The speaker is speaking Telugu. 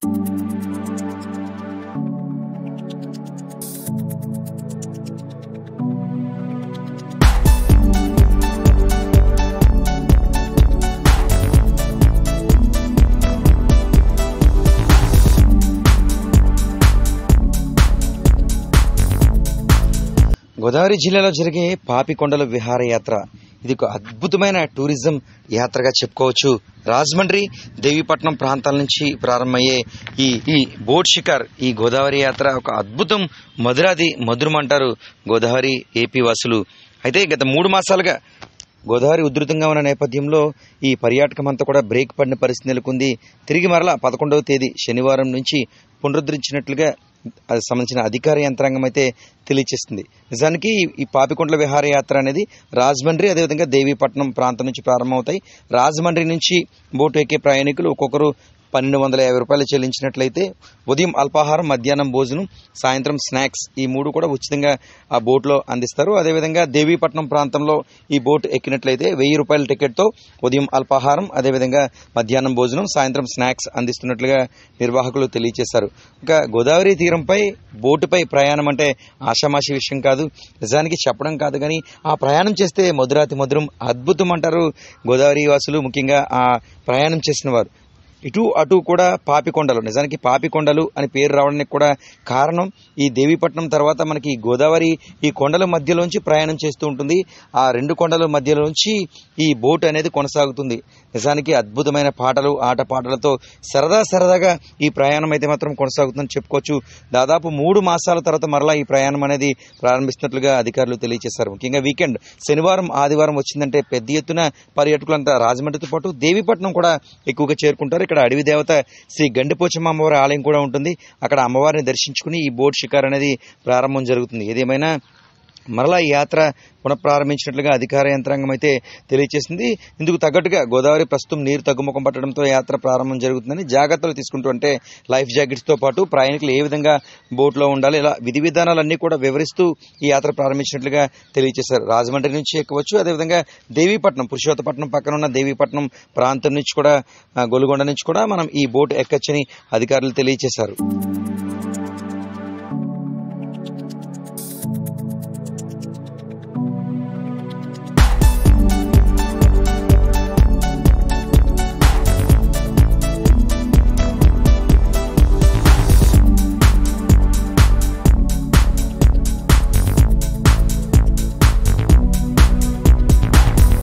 గోదావరి జిల్లాలో జరిగే పాపికొండల విహారయాత్ర ఇది ఒక అద్భుతమైన టూరిజం యాత్రగా చెప్పుకోవచ్చు. రాజమండ్రి, దేవీపట్నం ప్రాంతాల నుంచి ప్రారంభమయ్యే ఈ బోట్ షికార్, ఈ గోదావరి యాత్ర ఒక అద్భుతం. మధురాది మధురమంటారు గోదావరి ఏపీ వాసులు. అయితే గత 3 మాసాలుగా గోదావరి ఉధృతంగా ఉన్న నేపథ్యంలో ఈ పర్యాటకం అంతా కూడా బ్రేక్ పడిన పరిస్థితి నెలకొంది. తిరిగి మరలా 11వ తేదీ శనివారం నుంచి పునరుద్ధరించినట్లుగా సంబంధించిన అధికార యంత్రాంగం అయితే తెలియజేస్తుంది. నిజానికి ఈ పాపికొండల విహారయాత్ర అనేది రాజమండ్రి, అదేవిధంగా దేవీపట్నం ప్రాంతం నుంచి ప్రారంభమవుతాయి. రాజమండ్రి నుంచి బోటు ఎక్కే ప్రయాణికులు ఒక్కొక్కరు 1250 రూపాయలు చెల్లించినట్లయితే ఉదయం అల్పాహారం, మధ్యాహ్నం భోజనం, సాయంత్రం స్నాక్స్ ఈ 3 కూడా ఉచితంగా ఆ బోట్లో అందిస్తారు. అదేవిధంగా దేవీపట్నం ప్రాంతంలో ఈ బోట్ ఎక్కినట్లయితే 1000 రూపాయల టికెట్తో ఉదయం అల్పాహారం, అదేవిధంగా మధ్యాహ్నం భోజనం, సాయంత్రం స్నాక్స్ అందిస్తున్నట్లుగా నిర్వాహకులు తెలియజేశారు. ఇంకా గోదావరి తీరంపై బోటుపై ప్రయాణం అంటే ఆషామాషి విషయం కాదు. నిజానికి చెప్పడం కాదు కానీ ఆ ప్రయాణం చేస్తే మధురాతి మధురం, అద్భుతం అంటారు గోదావరి వాసులు, ముఖ్యంగా ఆ ప్రయాణం చేసిన వారు. ఇటు అటు కూడా పాపికొండలు. నిజానికి పాపికొండలు అని పేరు రావడానికి కూడా కారణం ఈ దేవీపట్నం తర్వాత మనకి గోదావరి ఈ కొండల మధ్యలోంచి ప్రయాణం చేస్తూ ఉంటుంది. ఆ 2 కొండల మధ్యలోంచి ఈ బోట్ అనేది కొనసాగుతుంది. నిజానికి అద్భుతమైన పాటలు, ఆటపాటలతో సరదాగా ఈ ప్రయాణం అయితే మాత్రం కొనసాగుతుందని చెప్పుకోవచ్చు. దాదాపు 3 మాసాల తర్వాత మరలా ఈ ప్రయాణం అనేది ప్రారంభిస్తున్నట్లుగా అధికారులు తెలియజేశారు. ముఖ్యంగా వీకెండ్ శనివారం, ఆదివారం వచ్చిందంటే పెద్ద ఎత్తున పర్యాటకులంతా రాజమండ్రితో పాటు దేవీపట్నం కూడా ఎక్కువగా చేరుకుంటారు. ఇక్కడ అడవి దేవత శ్రీ గండిపోచమ్మ అమ్మవారి ఆలయం కూడా ఉంటుంది. అక్కడ అమ్మవారిని దర్శించుకుని ఈ బోట్ షికార్ అనేది ప్రారంభం జరుగుతుంది. ఏదేమైనా మరలా ఈ యాత్ర పునఃప్రారంభించినట్లుగా అధికార యంత్రాంగం అయితే తెలియజేసింది. ఇందుకు తగ్గట్టుగా గోదావరి ప్రస్తుతం నీరు తగ్గుముఖం పట్టడంతో యాత్ర ప్రారంభం జరుగుతుందని జాగ్రత్తలు తీసుకుంటూ, అంటే లైఫ్ జాకెట్స్తో పాటు ప్రయాణికులు ఏ విధంగా బోట్లో ఉండాలి, ఇలా విధి విధానాలన్నీ కూడా వివరిస్తూ ఈ యాత్ర ప్రారంభించినట్లుగా తెలియజేశారు. రాజమండ్రి నుంచి ఎక్కవచ్చు, అదేవిధంగా దేవీపట్నం, పురుషోత్తపట్నం పక్కన ఉన్న దేవీపట్నం ప్రాంతం నుంచి కూడా, గొలుగొండ నుంచి కూడా మనం ఈ బోట్ ఎక్కచ్చని అధికారులు తెలియజేశారు.